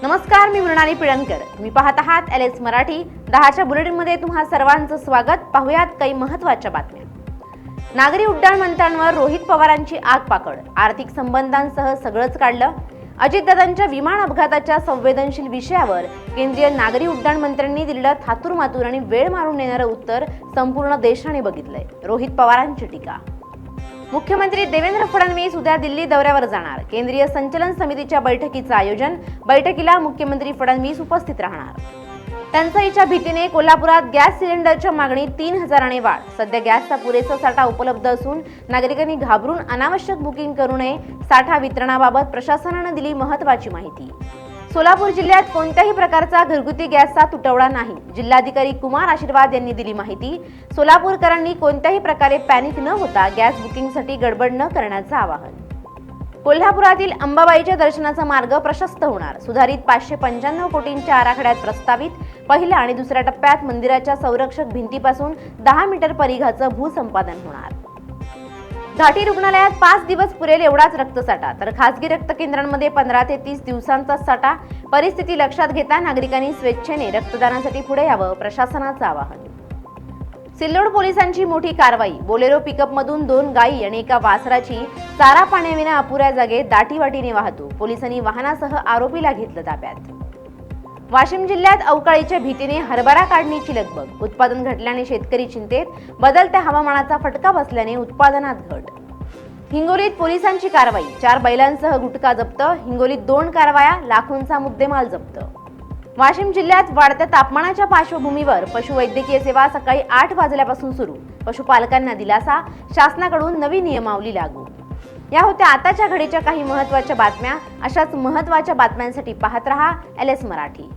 नमस्कार, मी मृणाली पिळणकर. तुम्ही पाहत आहात LS मराठी 10च्या बुलेटिनमध्ये तुम्हा सर्वांचं स्वागत. पाहुयात काही महत्त्वाच्या बातम्या. नागरी उड्डाण मंत्र्यांवर रोहित पवारांची आग पाकड. आर्थिक संबंधांसह सगळंच काढलं. अजितदादांच्या विमान अपघाताच्या संवेदनशील विषयावर केंद्रीय नागरी उड्डाण मंत्र्यांनी दिलेलं थातूरमातूर आणि वेळ मारून नेणारं उत्तर संपूर्ण देशाने बघितलंय. रोहित पवारांची टीका. मुख्यमंत्री देवेंद्र फडणवीस उद्या दिल्ली दौऱ्यावर जाणार. केंद्रीय संचलन समितीच्या बैठकीचं आयोजन. बैठकीला मुख्यमंत्री फडणवीस उपस्थित राहणार. टंचाईच्या भीतीने कोल्हापुरात गॅस सिलेंडरच्या मागणीत 3000ने वाढ. सध्या गॅसचा पुरेसा साठा उपलब्ध असून नागरिकांनी घाबरून अनावश्यक बुकिंग करू नये. साठा वितरणाबाबत प्रशासनाने दिली महत्त्वाची माहिती. सोलापूर जिल्ह्यात कोणत्याही प्रकारचा घरगुती गॅसचा तुटवडा नाही. जिल्हाधिकारी कुमार आशीर्वाद यांनी दिली माहिती. सोलापूरकरांनी कोणत्याही प्रकारे पॅनिक न होता गॅस बुकिंगसाठी गडबड न करण्याचं आवाहन. कोल्हापुरातील अंबाबाईच्या दर्शनाचा मार्ग प्रशस्त होणार. सुधारित 595 कोटींच्या आराखड्यात प्रस्तावित पहिल्या आणि दुसऱ्या टप्प्यात मंदिराच्या संरक्षक भिंतीपासून 10 मीटर परिघाचं भूसंपादन होणार. घाटी रुग्णालयात 5 दिवस पुरेल एवढाच रक्तसाठा, तर खासगी रक्त केंद्रांमध्ये 15 ते 30 दिवसांचा साठा. परिस्थिती लक्षात घेता नागरिकांनी स्वेच्छेने रक्तदानासाठी पुढे यावं, प्रशासनाचं आवाहन. सिल्लोड पोलिसांची मोठी कारवाई. बोलेरो पिकअपमधून 2 गायी आणि एका वासराची चारा पाण्याविना अपुऱ्या जागेत दाटीवाटीने वाहतूक. पोलिसांनी वाहनासह आरोपीला घेतलं ताब्यात. वाशिम जिल्ह्यात अवकाळीच्या भीतीने हरभरा काढणीची लगबग. उत्पादन घटल्याने शेतकरी चिंतेत. बदलत्या हवामानाचा फटका बसल्याने उत्पादनात घट. हिंगोलीत पोलिसांची कारवाई. 4 बैलांसह गुटखा जप्त. हिंगोलीत 2 कारवाया, लाखोंचा मुद्देमाल जप्त. वाशिम जिल्ह्यात वाढत्या तापमानाच्या पार्श्वभूमीवर पशुवैद्यकीय सेवा सकाळी 8 वाजल्यापासून सुरू. पशुपालकांना दिलासा. शासनाकडून नवी नियमावली लागू. या होत्या आताच्या घडीच्या काही महत्त्वाच्या बातम्या. अशाच महत्त्वाच्या बातम्यांसाठी पाहत रहा LS मराठी.